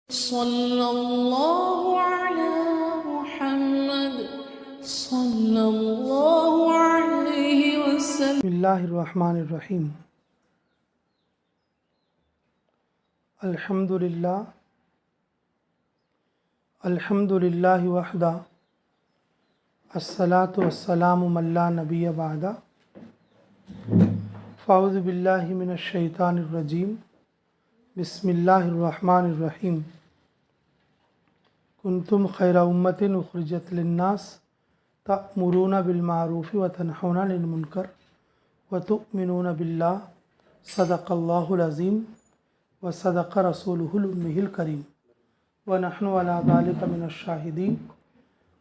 सल्लल्लाहु अला मुहम्मद सल्लल्लाहु अलैहि वसल्लम। बिस्मिल्लाहिर्रहमानिर्रहीम। अल्हम्दुलिल्लाहि वहदा अस्सलातु वस्सलामु अला नबिय्य बअदा। फ़अऊज़ु बिल्लाहि मिनश शैतानिर रजीम। बिस्मिल्लाहिर्रहमानिर्रहीम। कुंतुम खैरा उम्मतिन उखरिजत लिन्नास तअमुरूना बिल मारूफ़ि व तनहौना अनिल मुनकर व तुमिनूना बिल्लाह। सदक़ल्लाहुल अज़ीम व सदक़ रसूलुहुल उम्मीयुल करीम व नहनु अला ज़ालिका मिनश शाहिदीन।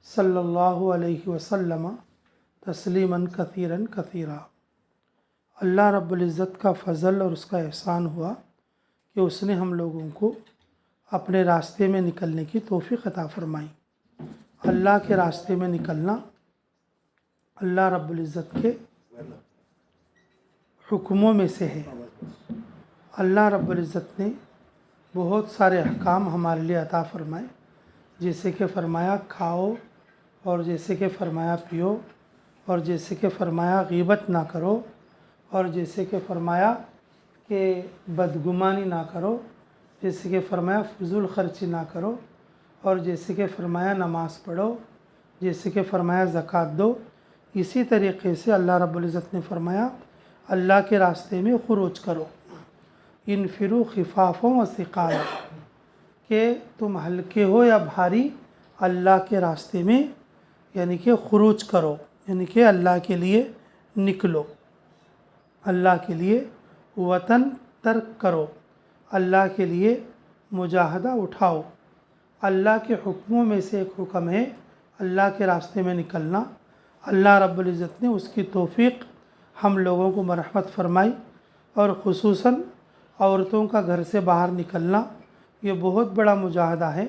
सल्लल्लाहु अलैहि वसल्लम तस्लीमन कसीरन कसीरा। अल्लाह रब्बुल इज़्ज़त का फ़ज़ल और उसका एहसान हुआ कि उसने हम लोगों को अपने रास्ते में निकलने की तौफ़ीक़ अता फ़रमाई। अल्लाह के रास्ते में निकलना अल्लाह रब्बुल इज़्ज़त के हुक्मों में से है। अल्लाह रब्बुल इज़्ज़त ने बहुत सारे अहकाम हमारे लिए अता फ़रमाए, जैसे कि फ़रमाया खाओ, और जैसे कि फ़रमाया पियो, और जैसे कि फ़रमाया ग़ीबत ना करो, और जैसे कि फ़रमाया कि बदगुमानी ना करो, जैसे कि फ़रमाया फ़ुज़ूल ख़र्ची ना करो, और जैसे कि फ़रमाया नमाज़ पढ़ो, जैसे कि फ़रमाया ज़कात दो। इसी तरीक़े से अल्लाह रब्बुल इज़्ज़त ने फ़रमाया अल्लाह के रास्ते में ख़ुरूज करो। इनफ़िरू ख़िफ़ाफ़ों व सिक़ाला, कि तुम हल्के हो या भारी अल्लाह के रास्ते में यानी कि ख़ुरूज करो, यानी कि अल्लाह के लिए निकलो, अल्लाह के लिए वतन तर्क करो, अल्लाह के लिए मुजाहदा उठाओ। अल्लाह के हुक्मों में से एक हुक्म है अल्लाह के रास्ते में निकलना। अल्लाह रब्बुल इज़्ज़त ने उसकी तौफ़ीक़ हम लोगों को मरहमत फ़रमाई, और ख़ुसूसन औरतों का घर से बाहर निकलना ये बहुत बड़ा मुजाहदा है,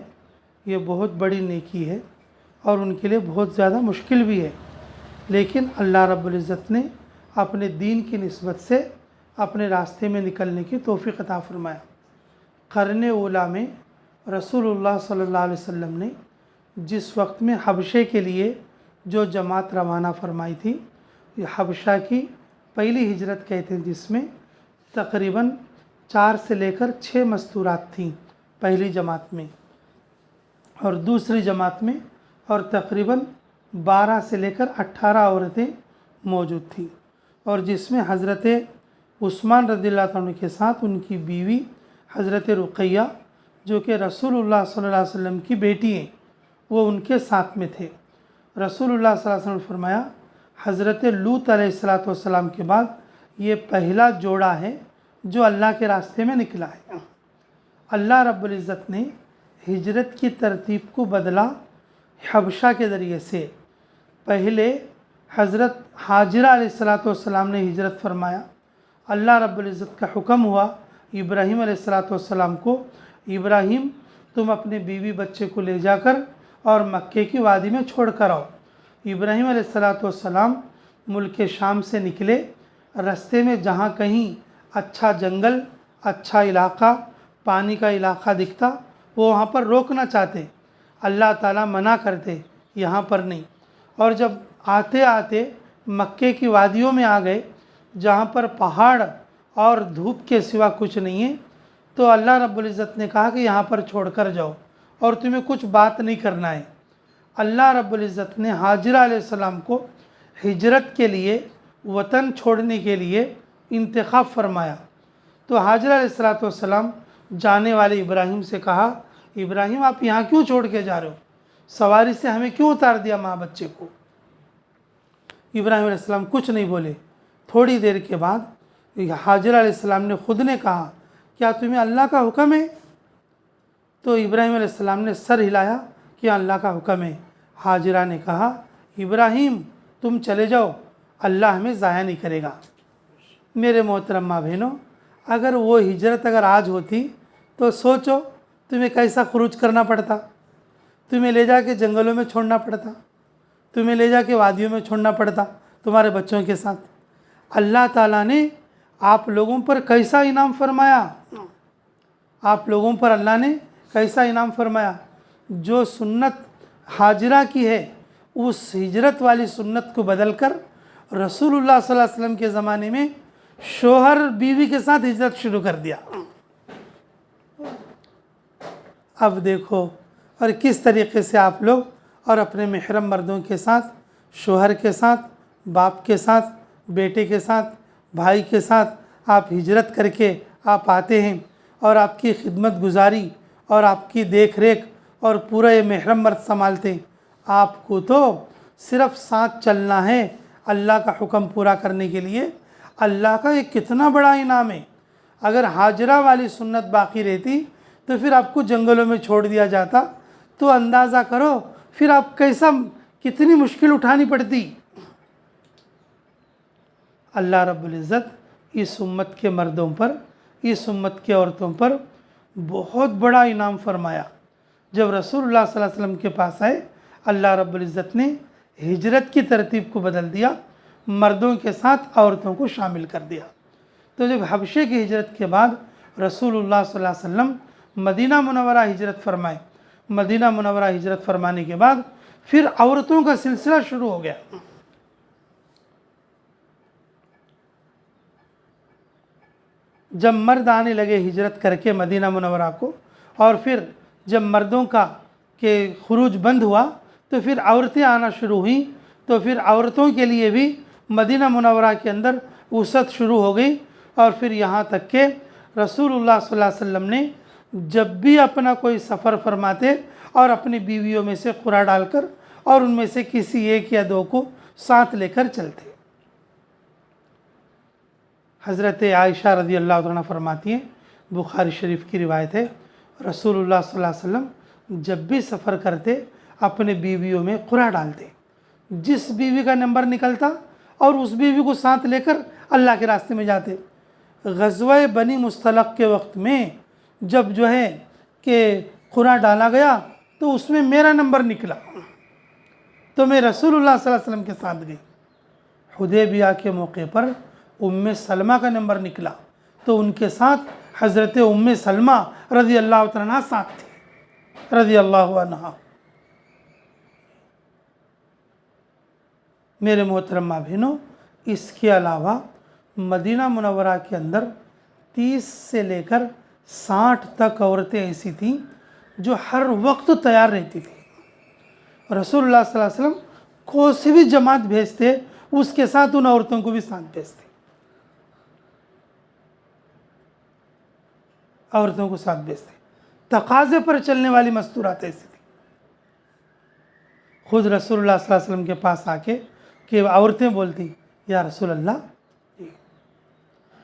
ये बहुत बड़ी नेकी है, और उनके लिए बहुत ज़्यादा मुश्किल भी है। लेकिन अल्लाह रब्बुल इज़्ज़त ने अपने दीन की निस्बत से अपने रास्ते में निकलने की तौफ़ीक़ अता फ़रमाया। क़र्न ऊला में रसूलुल्लाह सल्लल्लाहु अलैहि वसल्लम ने जिस वक्त में हबशे के लिए जो जमात रवाना फ़रमाई थी, ये हबशा की पहली हिजरत कहते हैं, जिसमें तकरीबन 4 से लेकर 6 मस्तूरात थीं पहली जमात में, और दूसरी जमात में और तकरीबन 12 से लेकर 18 औरतें मौजूद थीं, और जिसमें हज़रत उस्मान रज़ियल्लाहु अन्हु के साथ उनकी बीवी हज़रत रुक़ैया, जो कि रसूलुल्लाह सल्लल्लाहु अलैहि वसल्लम की बेटी हैं, वो उनके साथ में थे। रसूलुल्लाह सल्लल्लाहु अलैहि वसल्लम ने फरमाया हज़रत लूत अलैहिस्सलातु वस्सलाम के बाद ये पहला जोड़ा है जो अल्लाह के रास्ते में निकला है। अल्लाह रब्बुल इज़्ज़त ने हिजरत की तरतीब को बदला हबशा के ज़रिए से। पहले हज़रत हाजिरा अलैहिस्सलातु वस्सलाम ने हिजरत फरमाया। अल्लाह रब्बुल इज़्ज़त का हुक्म हुआ इब्राहीम अलैहिस्सलातु वस्सलाम को, इब्राहीम तुम अपने बीवी बच्चे को ले जाकर और मक्के की वादी में छोड़ कर आओ। इब्राहीम अलैहिस्सलातु वस्सलाम मुल्क शाम से निकले। रास्ते में जहाँ कहीं अच्छा जंगल, अच्छा इलाका, पानी का इलाका दिखता, वो वहाँ पर रोकना चाहते, अल्लाह ताला मना करते, यहाँ पर नहीं। और जब आते आते मक्के की वादियों में आ गए, जहाँ पर पहाड़ और धूप के सिवा कुछ नहीं है, तो अल्लाह रब्बुल इज़्ज़त ने कहा कि यहाँ पर छोड़ कर जाओ और तुम्हें कुछ बात नहीं करना है। अल्लाह रब्बुल इज़्ज़त ने हाजिरा अलैहिस्सलाम को हिजरत के लिए, वतन छोड़ने के लिए इंतखाब फरमाया। तो हाजिरा अलैहिस्सलातु वस्सलाम जाने वाले इब्राहीम से कहा, इब्राहीम आप यहाँ क्यों छोड़ के जा रहे हो, सवारी से हमें क्यों उतार दिया माँ बच्चे को। इब्राहीम अलैहिस्सलाम कुछ नहीं बोले। थोड़ी देर के बाद हाजिरा अलैहिस्सलाम ने ख़ुद ने कहा, क्या तुम्हें अल्लाह का हुक्म है। तो इब्राहीम अलैहिस्सलाम ने सर हिलाया कि अल्लाह का हुक्म है। हाजिरा ने कहा, इब्राहीम तुम चले जाओ, अल्लाह हमें ज़ाया नहीं करेगा। मेरे मोहतरम माँ बहनों, अगर वो हिजरत अगर आज होती तो सोचो तुम्हें कैसा ख़ुरूज करना पड़ता, तुम्हें ले जाके जंगलों में छोड़ना पड़ता, तुम्हें ले जाके वादियों में छोड़ना पड़ता तुम्हारे बच्चों के साथ। अल्लाह ताला ने आप लोगों पर कैसा इनाम फरमाया, आप लोगों पर अल्लाह ने कैसा इनाम फरमाया? जो सुन्नत हाजिरा की है उस हिजरत वाली सुन्नत को बदलकर रसूलुल्लाह सल्लल्लाहु अलैहि वसल्लम के ज़माने में शोहर बीवी के साथ हिजरत शुरू कर दिया। अब देखो और किस तरीक़े से आप लोग और अपने महरम मर्दों के साथ, शोहर के साथ, बाप के साथ, बेटे के साथ, भाई के साथ आप हिजरत करके आप आते हैं और आपकी खिदमत गुजारी और आपकी देख रेख और पूरा ये महरम मर्द संभालते हैं। आपको तो सिर्फ साथ चलना है अल्लाह का हुक्म पूरा करने के लिए। अल्लाह का ये कितना बड़ा इनाम है। अगर हाजरा वाली सुन्नत बाकी रहती तो फिर आपको जंगलों में छोड़ दिया जाता, तो अंदाज़ा करो फिर आप कैसा कितनी मुश्किल उठानी पड़ती। अल्लाह रब्बुल इज़्ज़त इस उम्मत के मर्दों पर, इस उम्मत के औरतों पर बहुत बड़ा इनाम फरमाया। जब रसूलुल्लाह सल्लल्लाहु अलैहि वसल्लम के पास आए, अल्लाह रब्बुल इज़्ज़त ने हिजरत की तरतीब को बदल दिया, मर्दों के साथ औरतों को शामिल कर दिया। तो जब हबशे की हिजरत के बाद रसूलुल्लाह सल्लल्लाहु अलैहि वसल्लम मदीना मुनव्वरा हिजरत फरमाए, मदीना मुनव्वरा हिजरत फरमाने के बाद फिर औरतों का सिलसिला शुरू हो गया। जब मर्द आने लगे हिजरत करके मदीना मुनव्वरा को, और फिर जब मर्दों का के खुरूज बंद हुआ तो फिर औरतें आना शुरू हुई। तो फिर औरतों के लिए भी मदीना मुनव्वरा के अंदर वसअत शुरू हो गई। और फिर यहाँ तक के रसूलुल्लाह सल्लल्लाहु अलैहि वसल्लम ने जब भी अपना कोई सफ़र फरमाते और अपनी बीवियों में से कुरा डालकर और उनमें से किसी एक या दो को साथ लेकर चलते। हज़रत आयशा रज़ी अल्लाह तआला फरमाती हैं, बुखारी शरीफ की रिवायत है, रसूलुल्लाह सल्लल्लाहु अलैहि वसल्लम जब भी सफ़र करते अपने बीवियों में कुरा डालते। जिस बीवी का नंबर निकलता और उस बीवी को साथ लेकर अल्लाह के रास्ते में जाते। ग़ज़वा बनी मुस्तलक़ के वक्त में जब जो है कि कुरा डाला गया तो उसमें मेरा नंबर निकला, तो मैं रसूलुल्लाह सल्लल्लाहु अलैहि वसल्लम के साथ गई। हुदैबिया के मौके पर उम्मे सलमा का नंबर निकला, तो उनके साथ हज़रत उम्मे सलमा रज़ी अल्लाह तआला अन्हा साथ थी, रज़ी अल्लाह अन्हा। मेरे मोहतरम बहनों, इसके अलावा मदीना मुनव्वरा के अंदर 30 से लेकर 60 तक औरतें ऐसी थीं जो हर वक्त तैयार रहती थी। रसूलुल्लाह सल्लल्लाहु अलैहि वसल्लम को से भी जमात भेजते, उसके साथ उन औरतों को भी साथ भेजते, औरतों को साथ भेजते। तकाज़े पर चलने वाली मस्तूरात ऐसी थी। खुद रसूलुल्लाह सल्लल्लाहु अलैहि वसल्लम के पास आके कि औरतें बोलती, या रसूल अल्लाह,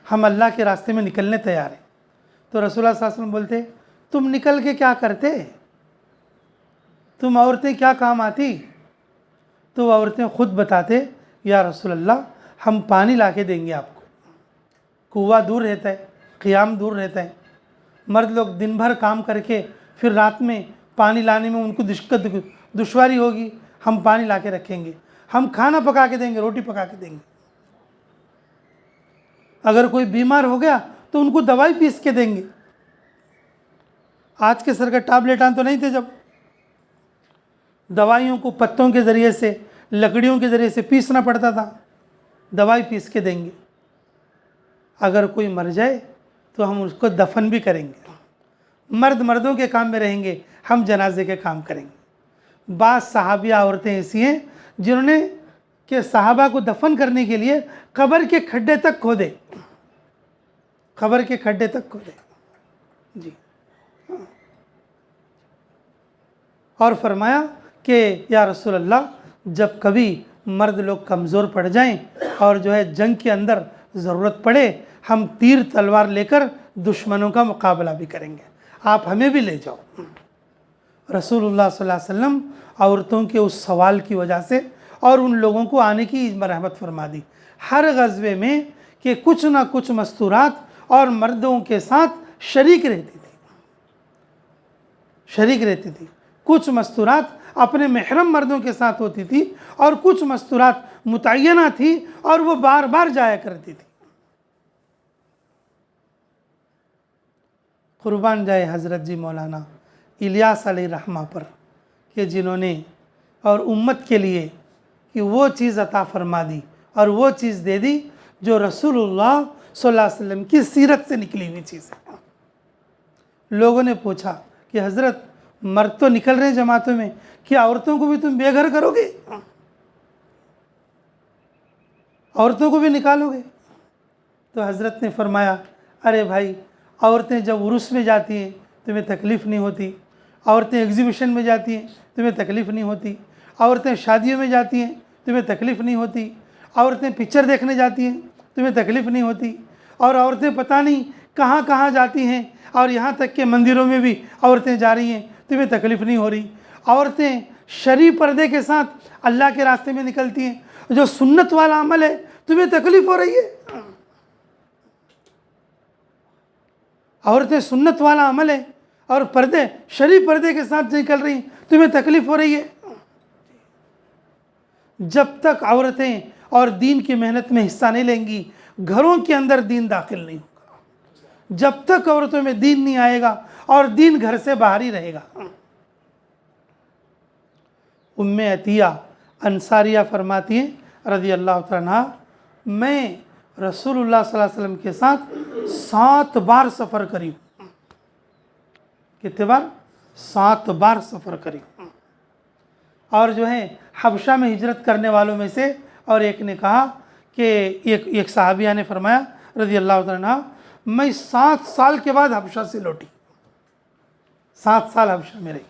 हम अल्लाह के रास्ते में निकलने तैयार हैं। तो रसूलुल्लाह सल्लल्लाहु अलैहि वसल्लम बोलते, तुम निकल के क्या करते, तुम औरतें क्या काम आती? तो औरतें खुद बताते, या रसूल अल्लाह, हम पानी ला के देंगे आपको। कुआँ दूर रहता है, क़ियाम दूर रहता है, मर्द लोग दिन भर काम करके फिर रात में पानी लाने में उनको दुश्वारी होगी, हम पानी ला के रखेंगे, हम खाना पका के देंगे, रोटी पका के देंगे। अगर कोई बीमार हो गया तो उनको दवाई पीस के देंगे। आज के सर का टैबलेटां तो नहीं थे, जब दवाइयों को पत्तों के ज़रिए से, लकड़ियों के ज़रिए से पीसना पड़ता था, दवाई पीस के देंगे। अगर कोई मर जाए तो हम उसको दफन भी करेंगे। मर्द मर्दों के काम में रहेंगे, हम जनाजे के काम करेंगे। बाज़ सहाबिया औरतें ऐसी हैं जिन्होंने के सहाबा को दफन करने के लिए कब्र के खड्डे तक खोदे, कब्र के खड्डे तक खोदे जी। और फरमाया कि या रसूल अल्लाह, जब कभी मर्द लोग कमज़ोर पड़ जाएं और जो है जंग के अंदर ज़रूरत पड़े, हम तीर तलवार लेकर दुश्मनों का मुकाबला भी करेंगे, आप हमें भी ले जाओ। रसूलुल्लाह सल्लल्लाहु अलैहि वसल्लम औरतों के उस सवाल की वजह से और उन लोगों को आने की रहमत फरमा दी। हर गज़वे में कि कुछ ना कुछ मस्तूरात और मर्दों के साथ शरीक रहती थी, शरीक रहती थी। कुछ मस्तूरात अपने महरम मर्दों के साथ होती थी और कुछ मस्तूरात मुतय्यना थी और वो बार बार जाया करती थी। कुर्बान जाए हज़रत जी मौलाना इलियास अलैहिर्रहमा पर कि जिन्होंने और उम्मत के लिए कि वो चीज़ अता फरमा दी और वो चीज़ दे दी जो रसूलुल्लाह सल्लल्लाहु अलैहि वसल्लम की सीरत से निकली हुई चीज़ है। लोगों ने पूछा कि हज़रत मर्द तो निकल रहे हैं जमातों में, क्या औरतों को भी तुम बेघर करोगे, औरतों को भी निकालोगे? तो हज़रत ने फरमाया, अरे भाई, औरतें जब उर्स में जाती हैं तुम्हें तकलीफ़ नहीं होती, औरतें एग्जीबिशन में जाती हैं तुम्हें तकलीफ़ नहीं होती, औरतें शादियों में जाती हैं तुम्हें तकलीफ़ नहीं होती, औरतें पिक्चर देखने जाती हैं तुम्हें तकलीफ़ नहीं होती, और औरतें पता नहीं कहाँ कहाँ जाती हैं, और यहाँ तक के मंदिरों में भी औरतें जा रही हैं तुम्हें तकलीफ़ नहीं हो रही। औरतें शरई पर्दे के साथ अल्लाह के रास्ते में निकलती हैं, जो सुन्नत वाला अमल है तुम्हें तकलीफ़ हो रही है। औरतें सुन्नत वाला अमल है और पर्दे शरई पर्दे के साथ निकल रही हैं तुम्हें तकलीफ़ हो रही है। जब तक औरतें और दीन की मेहनत में हिस्सा नहीं लेंगी, घरों के अंदर दीन दाखिल नहीं होगा। जब तक औरतों में दीन नहीं आएगा और दीन घर से बाहर ही रहेगा। उम्मे अतिया अंसारिया फरमाती हैं रज़ी अल्लाह तआला अन्हा, मैं रसूलुल्लाह सल्लल्लाहु अलैहि वसल्लम के साथ 7 बार सफ़र करी। कितने बार? 7 बार सफ़र करी। और जो है हबशा में हिजरत करने वालों में से और एक ने कहा कि एक सहाबिया ने फरमाया रज़ी अल्लाह तआला अन्हा, मैं 7 साल के बाद हबशा से लौटी, 7 साल हबशा में रही।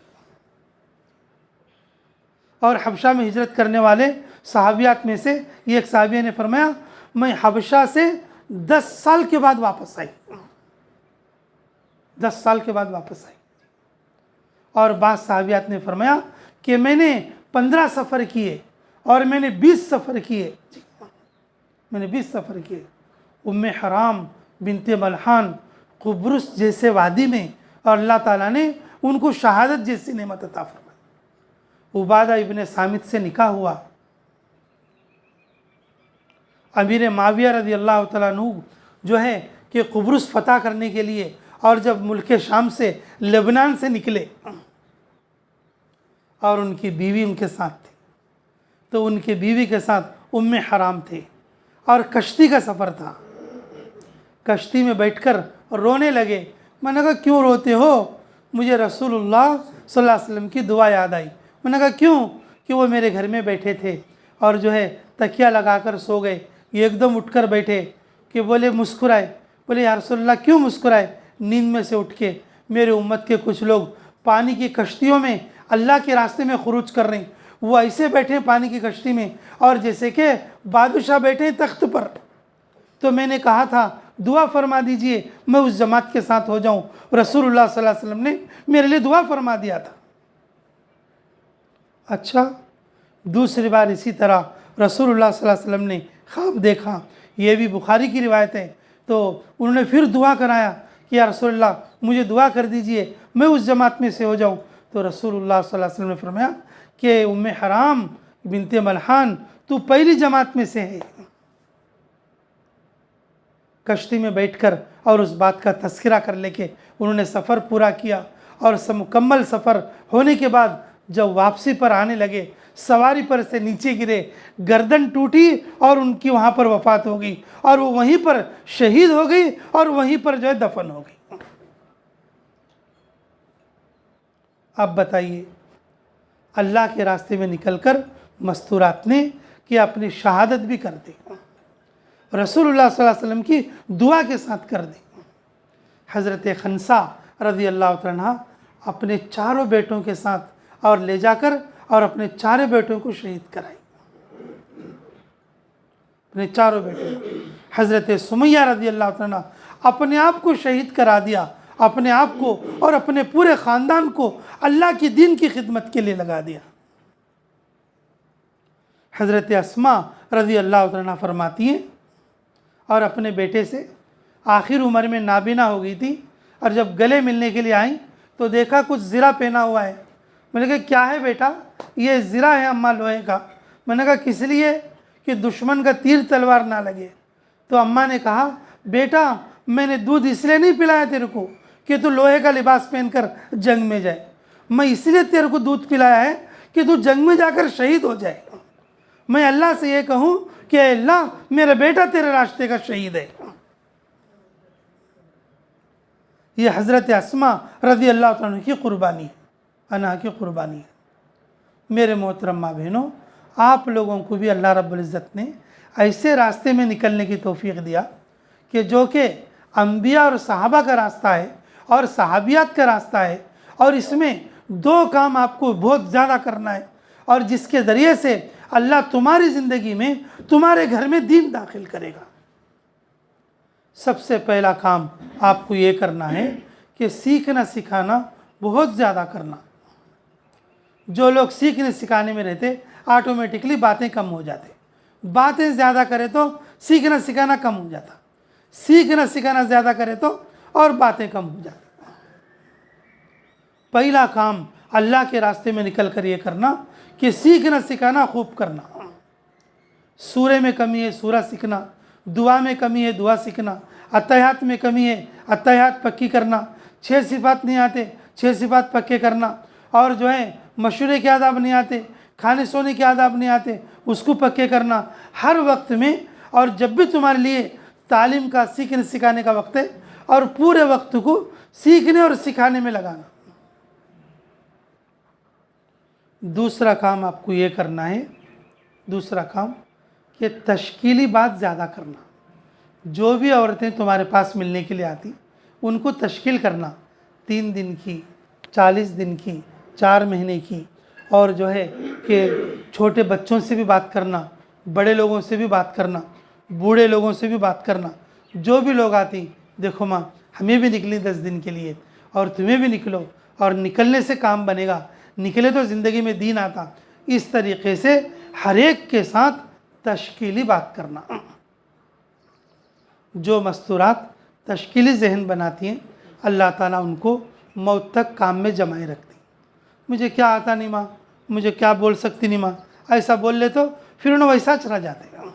और हबशा में हिजरत करने वाले सहाबियात में से एक सहाबिया ने फरमाया, मैं हबशा से 10 साल के बाद वापस आई, 10 साल के बाद वापस आई। और बाद सहाबियात ने फरमाया कि मैंने 15 सफ़र किए और मैंने 20 सफ़र किए, मैंने 20 सफ़र किए। उम्मे हराम बिनते मलहान कुब्रुस जैसे वादी में, और अल्लाह ताला ने उनको शहादत जैसी नेमत अता फरमाई। उबादा इब्ने सामित से निकाह हुआ। अमीर माविया रज़ी अल्लाह तआला अन्हु जो है कि कुब्रुस फ़तह करने के लिए, और जब मुल्क शाम से लेबनान से निकले और उनकी बीवी उनके साथ थी, तो उनकी बीवी के साथ उम्मे हराम थे और कश्ती का सफ़र था। कश्ती में बैठकर रोने लगे। मैंने कहा क्यों रोते हो? मुझे रसूलुल्लाह सल्लल्लाहु अलैहि वसल्लम की दुआ याद आई। मैंने कहा क्यों? कि वो मेरे घर में बैठे थे और जो है तकिया लगाकर सो गए। ये एकदम उठकर बैठे कि बोले मुस्कुराए, बोले या रसूलुल्लाह क्यों मुस्कुराए? नींद में से उठ के मेरे उम्मत के कुछ लोग पानी की कश्तियों में अल्लाह के रास्ते में खुरूज कर रहे हैं, वो ऐसे बैठे पानी की कश्ती में और जैसे कि बादशाह बैठे तख्त पर। तो मैंने कहा था दुआ फरमा दीजिए मैं उस जमात के साथ हो जाऊं। रसूलुल्लाह सल्लल्लाहु अलैहि वसल्लम ने मेरे लिए दुआ फरमा दिया था। अच्छा, दूसरी बार इसी तरह रसूलुल्लाह सल्लल्लाहु अलैहि वसल्लम ने ख्वाब देखा, ये भी बुखारी की रिवायत है। तो उन्होंने फिर दुआ कराया कि या रसूलुल्लाह मुझे दुआ कर दीजिए मैं उस जमात में से हो जाऊं। तो रसूलुल्लाह सल्लल्लाहु अलैहि वसल्लम ने फरमाया कि उम्मे हराम बिनते मलहान तू पहली जमात में से है। कश्ती में बैठकर और उस बात का तस्करा कर लेके उन्होंने सफ़र पूरा किया, और मुकम्मल सफ़र होने के बाद जब वापसी पर आने लगे, सवारी पर से नीचे गिरे, गर्दन टूटी और उनकी वहाँ पर वफ़ात हो गई, और वो वहीं पर शहीद हो गई और वहीं पर जो है दफन हो गई। अब बताइए, अल्लाह के रास्ते में निकलकर मस्तूरात ने कि अपनी शहादत भी कर दी, रसूलुल्लाह सल्लल्लाहु अलैहि वसल्लम की दुआ के साथ कर दी। हज़रत खनसा रज़ी अल्लाह तआला अन्हा अपने 4 बेटों के साथ और ले जाकर और अपने 4 बेटों को शहीद कराई, अपने 4 बेटों। हज़रत सुमैया रज़ी अल्लाह तआला अन्हा अपने आप को शहीद करा दिया, अपने आप को और अपने पूरे ख़ानदान को अल्लाह की दीन की खिदमत के लिए लगा दिया। हज़रत अस्मा रज़ी अल्लाह तआला अन्हा फरमाती हैं, और अपने बेटे से आखिर उम्र में नाबीना हो गई थी, और जब गले मिलने के लिए आई तो देखा कुछ ज़रा पहना हुआ है। मैंने कहा क्या है बेटा? ये ज़रा है अम्मा लोहे का। मैंने कहा किस लिए? कि दुश्मन का तीर तलवार ना लगे। तो अम्मा ने कहा बेटा मैंने दूध इसलिए नहीं पिलाया तेरे को कि तू लोहे का लिबास पहनकर जंग में जाए, मैं इसलिए तेरे को दूध पिलाया है कि तू जंग में जाकर शहीद हो जाए। मैं अल्लाह से ये कहूँ कि अल्लाह मेरा बेटा तेरे रास्ते का शहीद है। ये हज़रत अस्मा रज़ी अल्लाह तआला की क़ुरबानी है, अना की क़ुरबानी है। मेरे मोहतरम माँ बहनों, आप लोगों को भी अल्लाह रब्बुल इज़्ज़त ने ऐसे रास्ते में निकलने की तौफ़ीक़ दिया कि जो कि अम्बिया और सहाबा का रास्ता है और सहाबियात का रास्ता है, और इसमें दो काम आपको बहुत ज़्यादा करना है, और जिसके ज़रिए से अल्लाह तुम्हारी ज़िंदगी में, तुम्हारे घर में दीन दाखिल करेगा। सबसे पहला काम आपको ये करना है कि सीखना सिखाना बहुत ज़्यादा करना। जो लोग सीखने सिखाने में रहते ऑटोमेटिकली बातें कम हो जाते, बातें ज़्यादा करें तो सीखना सिखाना कम हो जाता, सीखना सिखाना ज़्यादा करें तो और बातें कम हो जाती। पहला काम अल्लाह के रास्ते में निकल कर ये करना कि सीखना सिखाना खूब करना। सूरे में कमी है सूरा सीखना, दुआ में कमी है दुआ सीखना, अत्तहियात में कमी है अत्तहियात पक्की करना, 6 सिफ़ात नहीं आते 6 सिफ़ात पक्के करना, और जो है मशवरे के आदाब नहीं आते, खाने सोने के आदाब नहीं आते, उसको पक्के करना हर वक्त में। और जब भी तुम्हारे लिए तालीम का सीखने सिखाने का वक्त है, और पूरे वक्त को सीखने और सिखाने में लगाना। दूसरा काम आपको ये करना है, दूसरा काम कि तश्कीली बात ज़्यादा करना। जो भी औरतें तुम्हारे पास मिलने के लिए आती उनको तश्कील करना, 3 दिन की, 40 दिन की, 4 महीने की, और जो है कि छोटे बच्चों से भी बात करना, बड़े लोगों से भी बात करना, बूढ़े लोगों से भी बात करना। जो भी लोग आती, देखो माँ हमें भी निकली 10 दिन के लिए और तुम्हें भी निकलो, और निकलने से काम बनेगा, निकले तो ज़िंदगी में दीन आता। इस तरीक़े से हर एक के साथ तश्कीली बात करना। जो मस्तूरात तश्कीली जहन बनाती हैं, अल्लाह ताला उनको मौत तक काम में जमाए रखती। मुझे क्या आता नहीं माँ, मुझे क्या बोल सकती नहीं माँ, ऐसा बोल ले तो फिर उन्हें वैसा चला जाते हैं।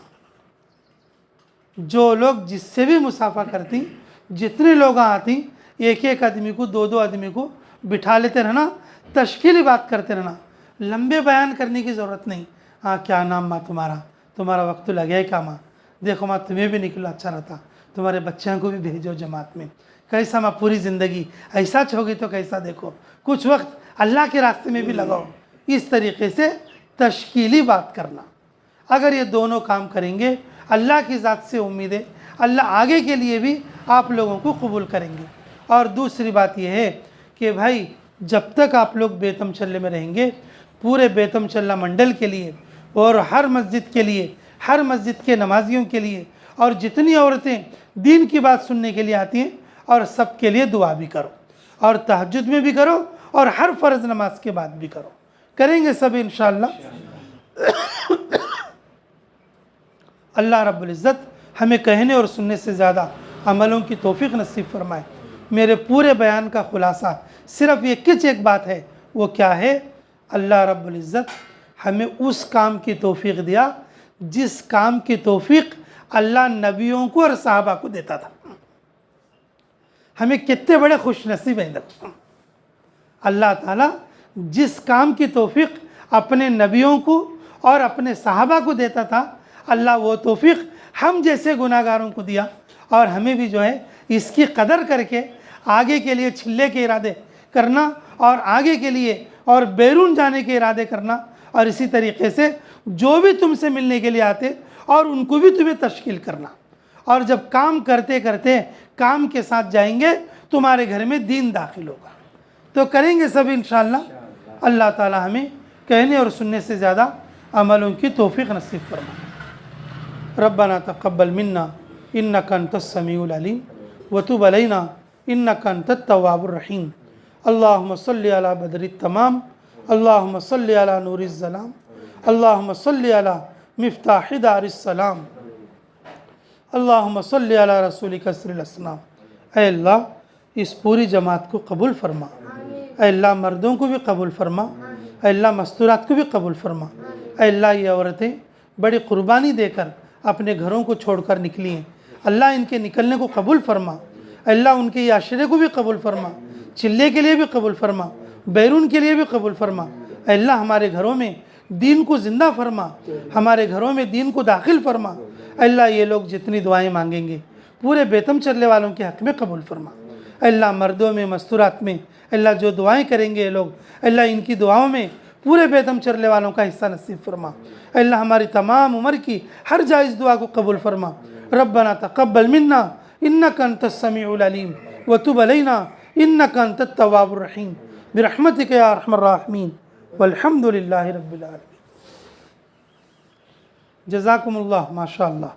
जो लोग जिससे भी मुसाफा करती, जितने लोग आती, एक एक आदमी को 2-2 आदमी को बिठा लेते रहना, तश्कीली बात करते रहना, लंबे बयान करने की ज़रूरत नहीं। हाँ क्या नाम माँ तुम्हारा, तुम्हारा वक्त तो लगे क्या माँ, देखो माँ तुम्हें भी निकलो अच्छा रहता, तुम्हारे बच्चों को भी भेजो जमात में, कैसा माँ पूरी ज़िंदगी ऐसा छोगी तो कैसा, देखो कुछ वक्त अल्लाह के रास्ते में भी लगाओ। इस तरीके से तश्कीली बात करना। अगर ये दोनों काम करेंगे, अल्लाह की ज़ात से उम्मीद है अल्लाह आगे के लिए भी आप लोगों को कबूल करेंगे। और दूसरी बात यह है कि भाई जब तक आप लोग बेतमचल्ले में रहेंगे, पूरे बेतमचल्ला मंडल के लिए और हर मस्जिद के लिए, हर मस्जिद के नमाजियों के लिए, और जितनी औरतें दीन की बात सुनने के लिए आती हैं, और सब के लिए दुआ भी करो, और तहज्जुद में भी करो, और हर फ़र्ज़ नमाज के बाद भी करो। करेंगे सब इंशाअल्लाह। अल्लाह रब्बुल इज़्ज़त हमें कहने और सुनने से ज़्यादा अमलों की तौफ़ीक़ नसीब फरमाए। मेरे पूरे बयान का ख़ुलासा सिर्फ़ एक बात है, वो क्या है? अल्लाह रब्बुल इज़्ज़त हमें उस काम की तौफ़ीक़ दिया जिस काम की तौफ़ीक़ अल्लाह नबियों को और सहाबा को देता था। हमें कितने बड़े खुश नसीब हैं। देखो अल्लाह ताला जिस काम की तौफ़ीक़ अपने नबियों को और अपने सहाबा को देता था, अल्लाह वो तौफ़ीक़ हम जैसे गुनाहगारों को दिया, और हमें भी जो है इसकी कदर करके आगे के लिए छिल्ले के इरादे करना, और आगे के लिए और बैरून जाने के इरादे करना। और इसी तरीके से जो भी तुमसे मिलने के लिए आते और उनको भी तुम्हें तश्कील करना। और जब काम करते करते काम के साथ जाएंगे, तुम्हारे घर में दीन दाखिल होगा। तो करेंगे सब इंशाअल्लाह। अल्लाह ताला हमें कहने और सुनने से ज़्यादा अमलों की तौफ़ीक़ नसीब फरमाए। रब्बना तक़ब्बल मिन्ना इन्नका अंतस समीउल अलीम व तुब अलैना इन्नका अंतत तव्वाबुर रहीम। अल्लाहुम्मा सल्लि अला बदरित तमाम, अल्लाहुम्मा सल्लि अला नूरिज़ ज़लाम, अल्लाहुम्मा सल्लि अला मिफ्ताहि दारिस सलाम, अल्लाहुम्मा सल्लि अला रसूलिक अस्रिल अस्नाम। ऐ अल्लाह इस पूरी जमात को कबूल फरमा। ऐ अल्लाह मर्दों को भी कबूल फरमा। ऐ अल्लाह मस्तूरात को भी कबूल फरमा। ऐ अल्लाह ये औरतें बड़ी क़ुरबानी देकर अपने घरों को छोड़कर निकली हैं, अल्लाह इनके निकलने को कबूल फरमा। अल्लाह उनके याशरे को भी कबूल फरमा, चिल्ले के लिए भी कबूल फरमा, बैरून के लिए भी कबूल फरमा। अल्लाह हमारे घरों में दीन को ज़िंदा फरमा, हमारे घरों में दीन को दाखिल फरमा। अल्लाह ये लोग जितनी दुआएं मांगेंगे पूरे बेतम चलने वालों के हक़ में कबूल फरमा। अल्लाह मर्दों में मस्तूरात में अल्लाह जो दुआएं करेंगे ये लोग, अल्लाह इनकी दुआओं में पूरे बेदम चलने वालों का हिस्सा नसीब फरमा। अल्लाह हमारी तमाम उम्र की हर जायज़ दुआ को कबूल फरमा। रब्बना तक़ब्बल मिन्ना इन्नका अंतस समीउल अलीम व तुब अलैना इन्नका अंतत तव्वाबुर रहीम बिरहमतिका या अरहमर राहिमीन वल्हम्दुलिल्लाहि रब्बिल आलमीन। जज़ाकुमुल्लाह माशा अल्लाह।